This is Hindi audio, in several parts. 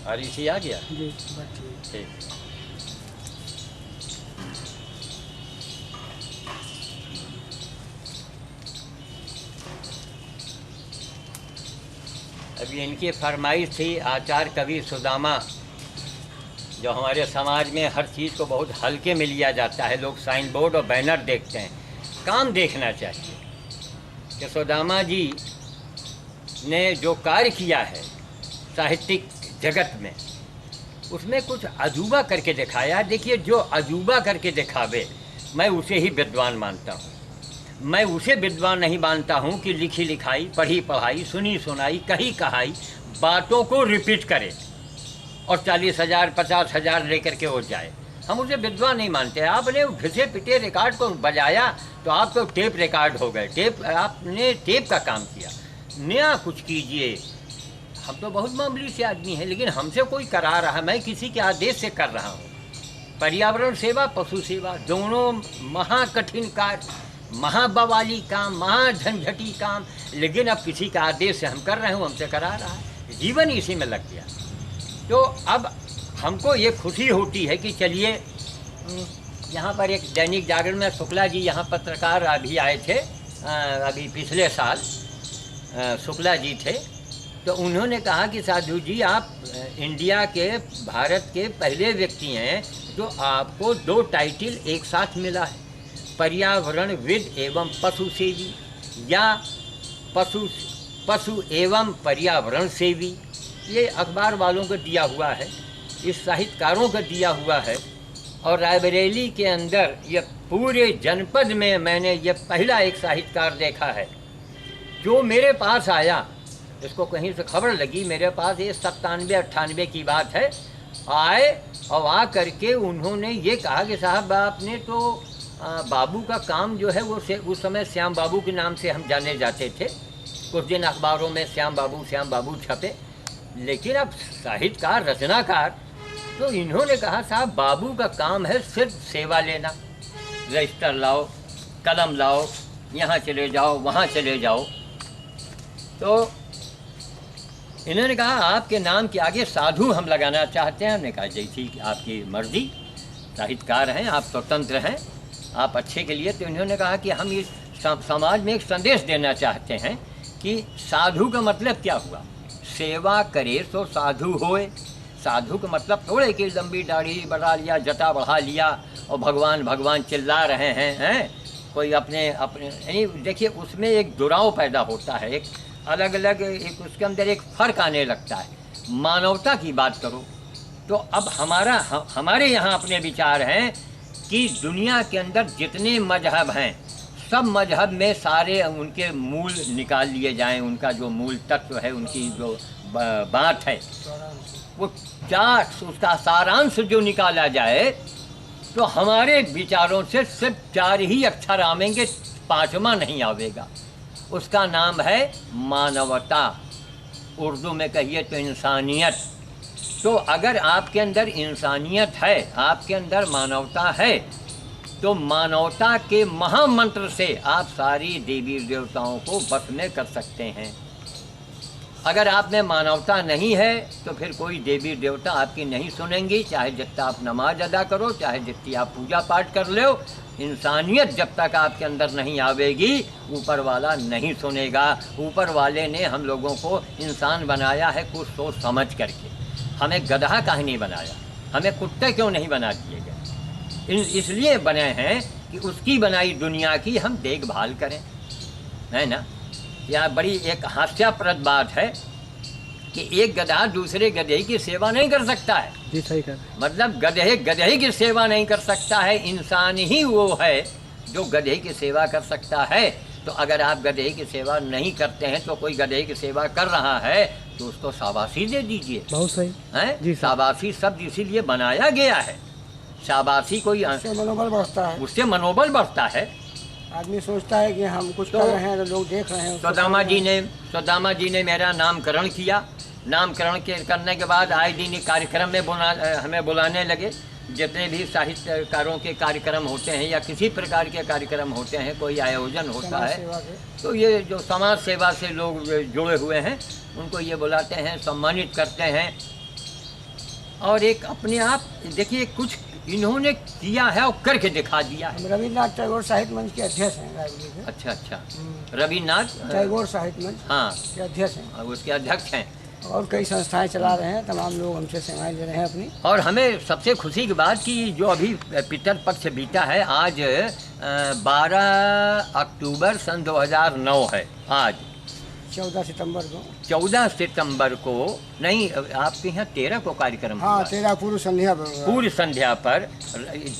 और इसी आ गया जी बस ठीक। ठीक। अभी इनकी फरमाइश थी आचार्य कवि सुदामा, जो हमारे समाज में हर चीज़ को बहुत हल्के में लिया जाता है, लोग साइन बोर्ड और बैनर देखते हैं, काम देखना चाहिए कि सुदामा जी ने जो कार्य किया है साहित्यिक जगत में, उसमें कुछ अजूबा करके दिखाया। देखिए, जो अजूबा करके दिखावे मैं उसे ही विद्वान मानता हूँ। मैं उसे विद्वान नहीं मानता हूँ कि लिखी लिखाई, पढ़ी पढ़ाई, सुनी सुनाई, कही कहाई बातों को रिपीट करे और 40,000 50,000 लेकर के हो जाए। हम उसे विद्वान नहीं मानते। आपने घिसे पिटे रिकॉर्ड को बजाया तो आप तो टेप रिकॉर्ड हो गए। टेप, आपने टेप का काम किया, नया कुछ कीजिए। हम तो बहुत मामूली से आदमी हैं, लेकिन हमसे कोई करा रहा, मैं किसी के आदेश से कर रहा हूँ। पर्यावरण सेवा, पशु सेवा, दोनों महाकठिन कार्य, महाबवाली काम, महाझंझटी काम, लेकिन अब किसी का आदेश से हम कर रहे हैं, हमसे करा रहा है, जीवन इसी में लग गया। तो अब हमको ये खुशी होती है कि चलिए, यहाँ पर एक दैनिक जागरण में शुक्ला जी यहाँ पत्रकार अभी आए थे, अभी पिछले साल शुक्ला जी थे, तो उन्होंने कहा कि साधु जी आप इंडिया के, भारत के पहले व्यक्ति हैं जो आपको 2 टाइटल एक साथ मिला है, पर्यावरणविद एवं पशु सेवी या पशु एवं पर्यावरण सेवी। ये अखबार वालों को दिया हुआ है, इस साहित्यकारों को दिया हुआ है। और रायबरेली के अंदर ये पूरे जनपद में मैंने ये पहला एक साहित्यकार देखा है जो मेरे पास आया, इसको कहीं से खबर लगी मेरे पास, ये 97-98 की बात है, आए और आ करके उन्होंने ये कहा कि साहब आपने तो बाबू का काम जो है वो उस समय श्याम बाबू के नाम से हम जाने जाते थे, कुछ दिन अखबारों में श्याम बाबू छपे, लेकिन अब साहित्यकार, रचनाकार, तो इन्होंने कहा साहब बाबू का काम है सिर्फ सेवा लेना, रजिस्टर लाओ, कलम लाओ, यहाँ चले जाओ, वहाँ चले जाओ। तो इन्होंने कहा आपके नाम के आगे साधु हम लगाना चाहते हैं। हमने कहा जैसी आपकी मर्जी, साहित्यकार हैं आप, स्वतंत्र हैं, आप अच्छे के लिए। तो इन्होंने कहा कि हम इस समाज में एक संदेश देना चाहते हैं कि साधु का मतलब क्या हुआ, सेवा करे तो साधु होए। साधु का मतलब थोड़े कि लंबी दाढ़ी बढ़ा लिया, जटा बढ़ा लिया और भगवान भगवान चिल्ला रहे हैं कोई अपने यानी देखिए उसमें एक जुड़ाव पैदा होता है, एक अलग अलग, एक उसके अंदर एक फ़र्क आने लगता है। मानवता की बात करो तो अब हमारे यहाँ अपने विचार हैं कि दुनिया के अंदर जितने मजहब हैं, सब मजहब में सारे उनके मूल निकाल लिए जाएं, उनका जो मूल तत्व है, उनकी जो बात है, वो उसका सारांश जो निकाला जाए तो हमारे विचारों से सिर्फ 4 ही अक्षर आवेंगे, 5वां नहीं आवेगा। उसका नाम है मानवता, उर्दू में कहिए तो इंसानियत। तो अगर आपके अंदर इंसानियत है, आपके अंदर मानवता है, तो मानवता के महामंत्र से आप सारी देवी देवताओं को बस में कर सकते हैं। अगर आप में मानवता नहीं है तो फिर कोई देवी देवता आपकी नहीं सुनेंगी, चाहे जितना आप नमाज अदा करो, चाहे जितनी आप पूजा पाठ कर लो। इंसानियत जब तक आपके अंदर नहीं आवेगी, ऊपर वाला नहीं सुनेगा। ऊपर वाले ने हम लोगों को इंसान बनाया है कुछ सोच समझ करके। हमें गधा काहे नहीं बनाया, हमें कुत्ते क्यों नहीं बना दिए गए? इसलिए बने हैं कि उसकी बनाई दुनिया की हम देखभाल करें, है ना। यह बड़ी एक हास्यास्पद बात है कि एक गधा दूसरे गधे की सेवा नहीं कर सकता है। जी सही कर, मतलब गधे की सेवा नहीं कर सकता है, इंसान ही वो है जो गधे की सेवा कर सकता है। तो अगर आप गधे की सेवा नहीं करते हैं तो कोई गधे की सेवा कर रहा है तो उसको शाबाशी दे दीजिए। बहुत सही है जी। शाबाशी शब्द इसीलिए बनाया गया है, शाबाशी कोई उससे मनोबल बढ़ता है, उससे मनोबल बढ़ता है। आदमी सोचता है कि हम कुछ कर रहे हैं तो लोग देख रहे हैं। सुदामा जी ने मेरा नामकरण किया। नामकरण करने के बाद आए दिन कार्यक्रम में हमें बुलाने लगे। जितने भी साहित्यकारों के कार्यक्रम होते हैं या किसी प्रकार के कार्यक्रम होते हैं, कोई आयोजन होता है, तो ये जो समाज सेवा से लोग जुड़े हुए हैं उनको ये बुलाते हैं, सम्मानित करते हैं। और एक अपने आप देखिए कुछ इन्होंने किया है और करके दिखा दिया है। हम रविन्द्रनाथ टैगोर साहित्य मंच के अध्यक्ष हैं रायबरेली के। अच्छा अच्छा, रविन्द्रनाथ टैगोर साहित्य मंच हाँ के अध्यक्ष हैं, उसके अध्यक्ष हैं। और कई संस्थाएं चला रहे हैं, तमाम लोग हमसे सेवाएं ले रहे हैं अपनी। और हमें सबसे खुशी की बात कि जो अभी पितर पक्ष बीता है, आज 12 अक्टूबर सन 2009 है। आज 14 सितंबर को 14 सितंबर को नहीं, आपके यहाँ 13 को कार्यक्रम हाँ हुआ है। 13 पूर्व संध्या पूर्व संध्या पर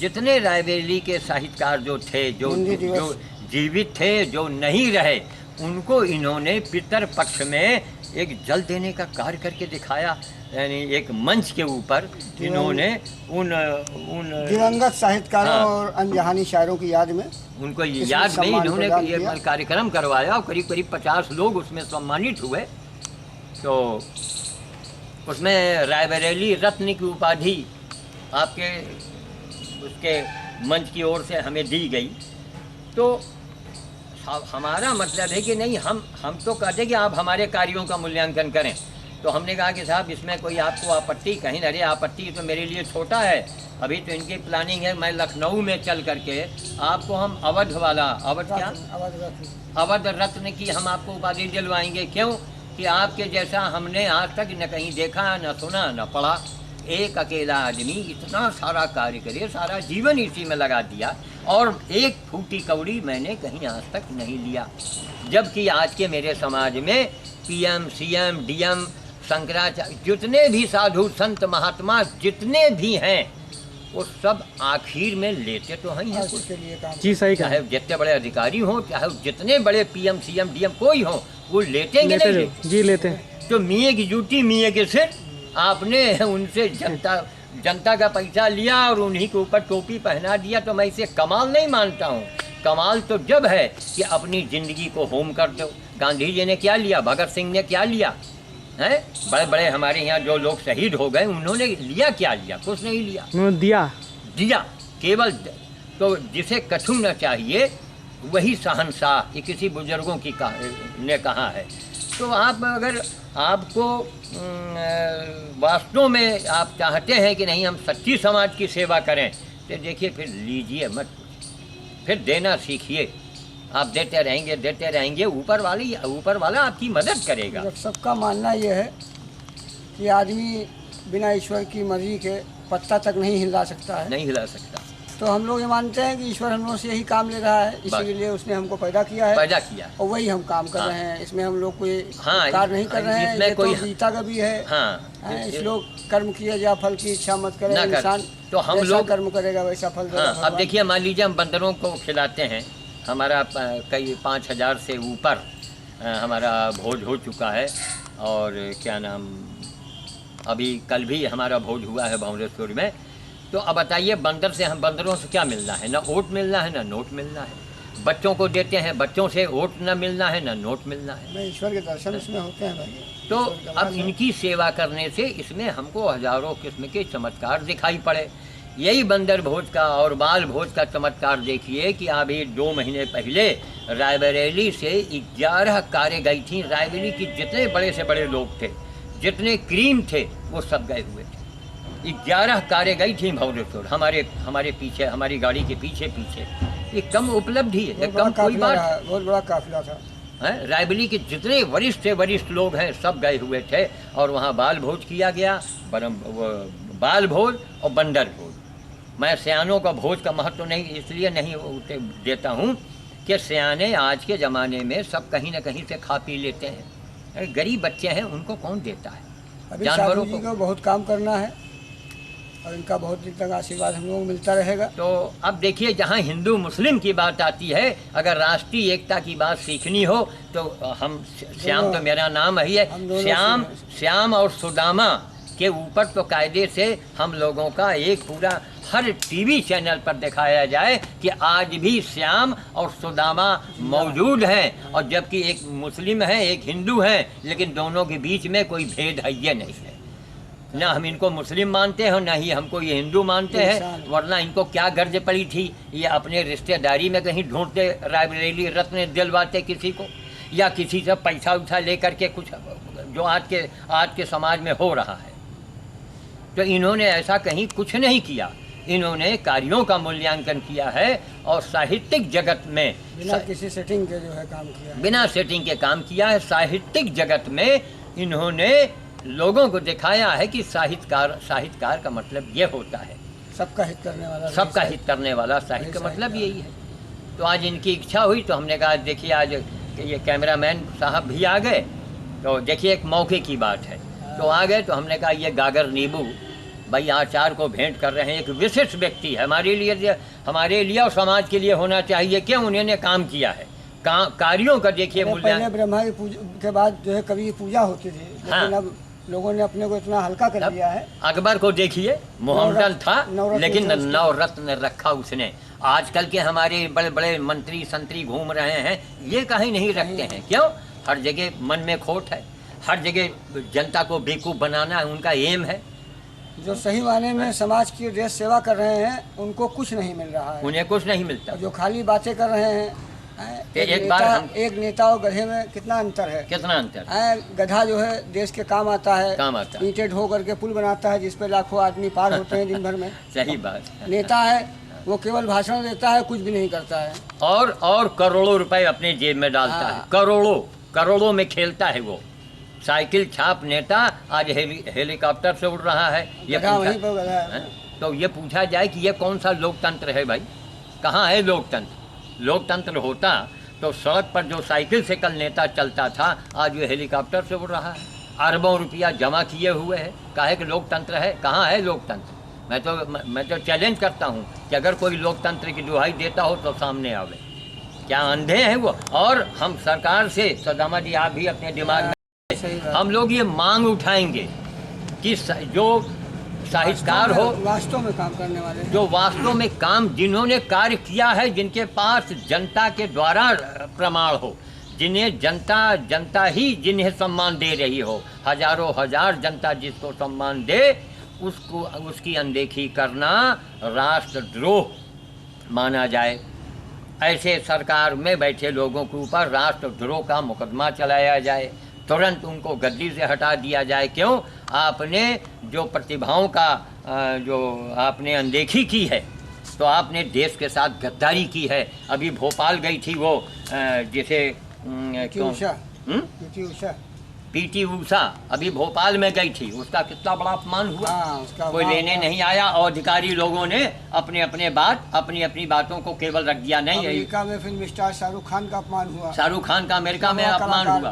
जितने रायबरेली के साहित्यकार जो थे, जो जीवित थे, जो नहीं रहे, उनको इन्होंने पितर पक्ष में एक जल देने का कार्य करके दिखाया। यानी एक मंच के ऊपर इन्होंने उन दिवंगत साहित्यकारों हाँ, और अनजहानी शायरों की याद में उनको याद में इन्होंने ये कार्यक्रम करवाया और करीब करीब 50 लोग उसमें सम्मानित हुए। तो उसमें रायबरेली रत्न की उपाधि आपके उसके मंच की ओर से हमें दी गई। तो हमारा मतलब है कि नहीं, हम तो कहते कि आप हमारे कार्यों का मूल्यांकन करें। तो हमने कहा कि साहब इसमें कोई आपको आपत्ति कहीं, अरे आपत्ति तो मेरे लिए छोटा है, अभी तो इनकी प्लानिंग है मैं लखनऊ में चल करके आपको हम अवध क्या अवध रत्न की हम आपको उपाधि दिलवाएंगे। क्यों कि आपके जैसा हमने आज तक न कहीं देखा, न सुना, न पढ़ा। एक अकेला आदमी इतना सारा कार्य करे, सारा जीवन इसी में लगा दिया, और एक फूटी कौड़ी मैंने कहीं आज तक नहीं लिया। जबकि आज के मेरे समाज में पीएम, सीएम, डीएम, शंकराचार्य, जितने भी साधु संत महात्मा जितने भी हैं, वो सब आखिर में लेते तो हैं कुछ के लिए काम। जी सही, चाहे जितने बड़े अधिकारी हों, चाहे जितने बड़े पीएम, सीएम, डीएम कोई हो, वो लेतेंगे नहीं जी लेते हैं। तो मियाँ की जूती मियाँ के सिर। आपने उनसे जनता का पैसा लिया और उन्हीं के ऊपर टोपी पहना दिया, तो मैं इसे कमाल नहीं मानता हूँ। कमाल तो जब है कि अपनी ज़िंदगी को होम कर दो। गांधी जी ने क्या लिया, भगत सिंह ने क्या लिया है, बड़े बड़े हमारे यहाँ जो लोग शहीद हो गए उन्होंने लिया क्या लिया, कुछ नहीं लिया, दिया केवल। तो जिसे कछुना चाहिए वही शहंशाह, ये किसी बुजुर्गों की ने कहा है। तो आप अगर आपको वास्तव में आप चाहते हैं कि नहीं हम सच्ची समाज की सेवा करें, तो देखिए फिर लीजिए मत, फिर देना सीखिए। आप देते रहेंगे, ऊपर वाला आपकी मदद करेगा। सबका मानना यह है कि आदमी बिना ईश्वर की मर्जी के पत्ता तक नहीं हिला सकता है, नहीं हिला सकता। तो हम लोग ये मानते हैं कि ईश्वर हम लोगों से यही काम ले रहा है, इसीलिए उसने हमको पैदा किया और वही हम काम कर रहे हैं। इसमें हम लोग कोई कार्य नहीं कर रहे हैं। इसमें कोई गीता का भी है, इस लोग कर्म किए जा फल की इच्छा मत करे इंसान, तो हम लोग कर्म करेगा वैसा फल देगा। अब देखिए मान लीजिए हम बंदरों को खिलाते हैं, हमारा कई 5000 से ऊपर हमारा भोज हो चुका है। और क्या नाम, अभी कल भी हमारा भोज हुआ है भंवरेश्वर में। तो अब बताइए बंदरों से क्या मिलना है, ना वोट मिलना है ना नोट मिलना है। बच्चों को देते हैं, बच्चों से वोट न मिलना है ना नोट मिलना है। ईश्वर के दर्शन इसमें होते हैं भाई। तो अब इनकी सेवा करने से इसमें हमको हजारों किस्म के चमत्कार दिखाई पड़े। यही बंदर भोज का और बाल भोज का चमत्कार देखिए कि अभी 2 महीने पहले रायबरेली से 11 कारें गई थी। रायबरेली के जितने बड़े से बड़े लोग थे, जितने क्रीम थे, वो सब गए हुए थे। 11 कारें गई थी भंवरेश्वर, हमारे पीछे, हमारी गाड़ी के पीछे। ये कम उपलब्धि है, कम कोई बात, बहुत बड़ा काफिला था। रायबरेली के जितने वरिष्ठ से वरिष्ठ लोग हैं सब गए हुए थे, और वहाँ बाल भोज किया गया, बाल भोज और बंदर भोज। मैं सयानों का भोज का महत्व नहीं इसलिए नहीं देता हूँ कि सयाने आज के ज़माने में सब कहीं ना कहीं से खा पी लेते हैं। गरीब बच्चे हैं, उनको कौन देता है। जानवरों को बहुत काम करना है और इनका बहुत दिन तक आशीर्वाद हम लोगों को मिलता रहेगा। तो अब देखिए, जहाँ हिंदू मुस्लिम की बात आती है, अगर राष्ट्रीय एकता की बात सीखनी हो तो हम श्याम, तो मेरा नाम ही है श्याम और सुदामा के ऊपर तो कायदे से हम लोगों का एक पूरा हर टीवी चैनल पर दिखाया जाए कि आज भी श्याम और सुदामा मौजूद हैं, और जबकि एक मुस्लिम है एक हिंदू है, लेकिन दोनों के बीच में कोई भेद है ये नहीं है। ना हम इनको मुस्लिम मानते हैं, ना ही हमको ये हिंदू मानते हैं, वरना इनको क्या गर्ज पड़ी थी ये अपने रिश्तेदारी में कहीं ढूंढते, रायबरेली रत्न दिलवाते किसी को, या किसी से पैसा उठा ले करके कुछ जो आज के समाज में हो रहा है। तो इन्होंने ऐसा कहीं कुछ नहीं किया। इन्होंने कार्यों का मूल्यांकन किया है और साहित्यिक जगत में बिना किसी सेटिंग के जो है काम किया है। बिना सेटिंग के काम किया है। साहित्यिक जगत में इन्होंने लोगों को दिखाया है कि साहित्यकार का मतलब ये होता है, सबका हित करने वाला, सबका हित करने वाला साहित्य का मतलब यही है। तो आज इनकी इच्छा हुई तो हमने कहा देखिए आज ये कैमरामैन साहब भी आ गए, तो देखिए एक मौके की बात है, तो आ गए। तो हमने कहा ये गागर नींबू भाई आचार को भेंट कर रहे हैं, एक विशिष्ट व्यक्ति है हमारे लिए और समाज के लिए होना चाहिए। क्यों? उन्होंने काम किया है, कार्यों का देखिए मूल्यांकन। पहले ब्रह्मा की पूजा के बाद जो है कवि की पूजा होती थी, लेकिन अब लोगों ने अपने को इतना हल्का कर दिया है। अकबर को देखिए मोहम्मदन था लेकिन नवरत्न रखा उसने। आजकल के हमारे बड़े बड़े मंत्री संतरी घूम रहे हैं, ये कहीं नहीं रखते हैं। क्यों? हर जगह मन में खोट है, हर जगह जनता को बेवकूफ़ बनाना उनका एम है। जो सही मायने में समाज की देश सेवा कर रहे हैं उनको कुछ नहीं मिल रहा है, उन्हें कुछ नहीं मिलता। जो खाली बातें कर रहे हैं, एक नेता और गधे में कितना अंतर है, कितना अंतर है। गधा जो है देश के काम आता है, ईंटें ढो करके पुल बनाता है जिस पे लाखों आदमी पार होते हैं दिन भर में। सही बात। नेता है वो केवल भाषण देता है, कुछ भी नहीं करता है, और करोड़ों रुपए अपने जेब में डालता है, करोड़ों में खेलता है वो। साइकिल छाप नेता आज हेलीकॉप्टर से उड़ रहा है। ये वहीं पर गधा है। तो ये पूछा जाए कि ये कौन सा लोकतंत्र है भाई? कहाँ है लोकतंत्र? लोकतंत्र होता तो सड़क पर जो साइकिल से कल नेता चलता था आज वो हेलीकॉप्टर से उड़ रहा है, अरबों रुपया जमा किए हुए है। काहे कि लोकतंत्र है? कहाँ है लोकतंत्र? मैं तो चैलेंज करता हूँ कि अगर कोई लोकतंत्र की दुहाई देता हो तो सामने आवे। क्या अंधे हैं वो? और हम सरकार से, सदामा जी आप भी अपने दिमाग में, हम लोग ये मांग उठाएंगे कि जो साहित्यकार हो, वास्तव में काम करने वाले, जो वास्तव में काम जिन्होंने कार्य किया है, जिनके पास जनता के द्वारा प्रमाण हो, जिन्हें जनता ही जिन्हें सम्मान दे रही हो, हजारों हजार जनता जिसको सम्मान दे उसकी अनदेखी करना राष्ट्रद्रोह माना जाए। ऐसे सरकार में बैठे लोगों के ऊपर राष्ट्रद्रोह का मुकदमा चलाया जाए, तुरंत उनको गद्दी से हटा दिया जाए। क्यों? आपने जो प्रतिभाओं का जो आपने अनदेखी की है, तो आपने देश के साथ गद्दारी की है। अभी भोपाल गई थी वो जिसे पीटी ऊषा अभी भोपाल में गई थी, उसका कितना बड़ा अपमान हुआ। कोई लेने नहीं आया और अधिकारी लोगों ने अपनी बातों को केवल रख दिया। नहीं, अमेरिका में फिल्म स्टार शाहरुख खान का अपमान हुआ, शाहरुख खान का अमेरिका में अपमान हुआ।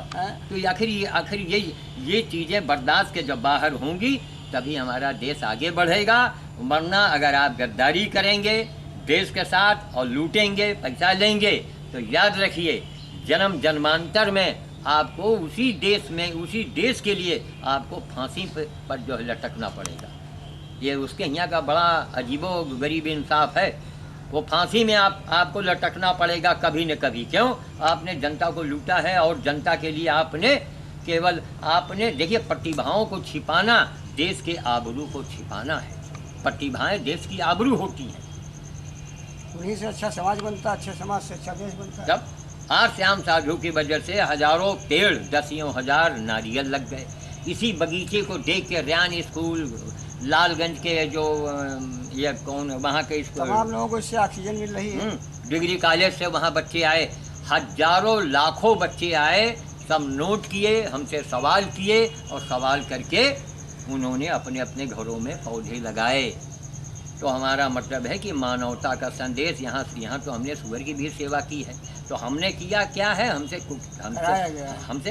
तो आखिर ये चीज़ें बर्दाश्त के जब बाहर होंगी तभी हमारा देश आगे बढ़ेगा। वरना अगर आप गद्दारी करेंगे देश के साथ और लूटेंगे, पैसा लेंगे, तो याद रखिए जन्म जन्मांतर में आपको उसी देश के लिए आपको फांसी पर जो है लटकना पड़ेगा। ये उसके यहाँ का बड़ा अजीबो गरीब इंसाफ है। वो फांसी में आपको लटकना पड़ेगा कभी न कभी। क्यों? आपने जनता को लूटा है और जनता के लिए आपने देखिए प्रतिभाओं को छिपाना देश के आबरू को छिपाना है। प्रतिभाएं देश की आबरू होती हैं, उन्हीं से अच्छा समाज बनता, अच्छे समाज से अच्छा देश बनता है। जब आज श्याम साधु की वजह से हजारों पेड़, दसियों हजार नारियल लग गए। इसी बगीचे को देख के रियान स्कूल, लालगंज के जो ये कौन वहाँ के तमाम लोगों को इससे ऑक्सीजन मिल रही है। डिग्री कॉलेज से वहाँ बच्चे आए, हजारों लाखों बच्चे आए, सब नोट किए, हमसे सवाल किए और सवाल करके उन्होंने अपने घरों में पौधे लगाए। तो हमारा मतलब है कि मानवता का संदेश यहाँ तो हमने सुअर की भी सेवा की है। तो हमने किया क्या है? हमसे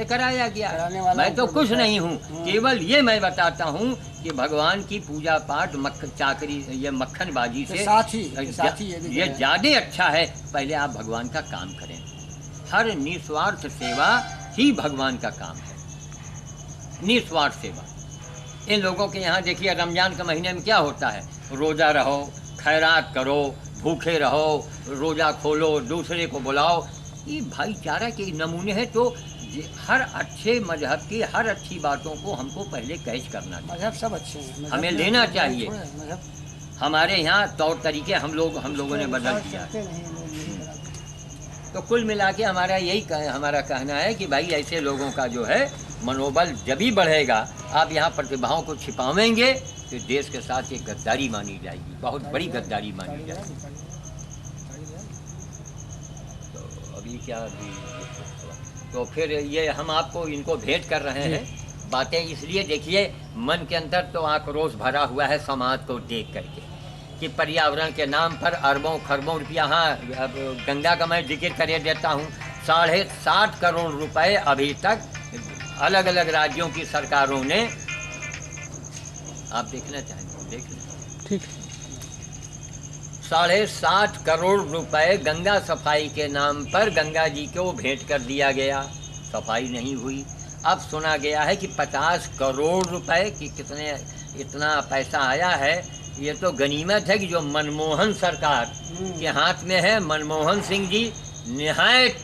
कराया गया। मैं तो कुछ नहीं हूँ, केवल ये मैं बताता हूँ कि भगवान की पूजा पाठ चाकरी ये मक्खनबाजी से ये ज़्यादा अच्छा है। पहले आप भगवान का काम करें। हर निस्वार्थ सेवा ही भगवान का काम है, निस्वार्थ सेवा। इन लोगों के यहाँ देखिए रमजान के महीने में क्या होता है? रोज़ा रहो, खैरात करो, भूखे रहो, रोज़ा खोलो, दूसरे को बुलाओ। ये भाईचारा के नमूने हैं। तो हर अच्छे मजहब की हर अच्छी बातों को हमको पहले कैच करना चाहिए। मजहब सब अच्छे हैं, हमें लेना चाहिए। हमारे यहाँ तौर तरीके हम लोगों ने बदल दिया। तो कुल मिला के हमारा कहना है कि भाई ऐसे लोगों का जो है मनोबल जब ही बढ़ेगा आप यहाँ प्रतिभाओं को छिपावेंगे तो देश के साथ एक गद्दारी मानी जाएगी, बहुत बड़ी गद्दारी मानी जाएगी। तो अभी क्या तो फिर ये हम आपको इनको भेंट कर रहे हैं बातें, इसलिए देखिए मन के अंदर तो आक्रोश भरा हुआ है समाज को देख करके कि पर्यावरण के नाम पर अरबों खरबों रुपया, हाँ गंगा का मैं जिक्र कर देता हूँ, 60.5 करोड़ रुपए अभी तक अलग अलग राज्यों की सरकारों ने, आप देखना चाहेंगे देख लें, ठीक, 60.5 करोड़ रुपए गंगा सफाई के नाम पर गंगा जी को भेंट कर दिया गया, सफाई नहीं हुई। अब सुना गया है कि 50 करोड़ रुपए की कितने इतना पैसा आया है। ये तो गनीमत है कि जो मनमोहन सरकार के हाथ में है, मनमोहन सिंह जी निहायत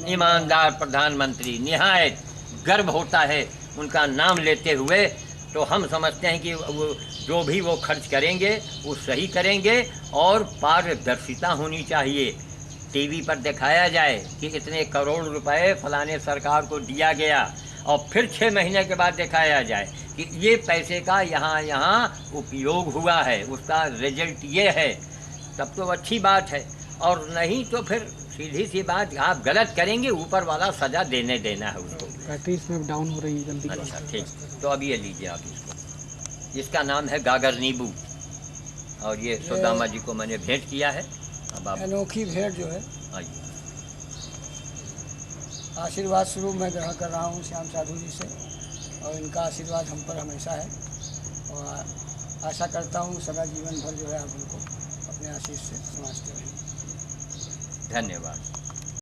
ईमानदार प्रधानमंत्री, निहायत गर्व होता है उनका नाम लेते हुए। तो हम समझते हैं कि वो जो भी वो खर्च करेंगे वो सही करेंगे और पारदर्शिता होनी चाहिए। टीवी पर दिखाया जाए कि इतने करोड़ रुपए फलाने सरकार को दिया गया और फिर 6 महीने के बाद दिखाया जाए कि ये पैसे का यहाँ उपयोग हुआ है, उसका रिजल्ट ये है, तब तो अच्छी बात है। और नहीं तो फिर सीधी सी बात, आप गलत करेंगे ऊपर वाला सज़ा देना है उसको। बैटरी इसमें डाउन हो रही है जल्दी। अच्छा ठीक, तो अभी ये लीजिए आप इसको, इसका नाम है गागर नींबू और ये सुदामा जी को मैंने भेंट किया है। अब आप अनोखी भेंट जो है, आइए। आशीर्वाद स्वरूप मैं ग्रहण कर रहा हूँ श्याम साधु जी से, और इनका आशीर्वाद हम पर हमेशा है और आशा करता हूँ सदा जीवन भर जो है आप उनको अपने आशीष से समाजते रहें। धन्यवाद।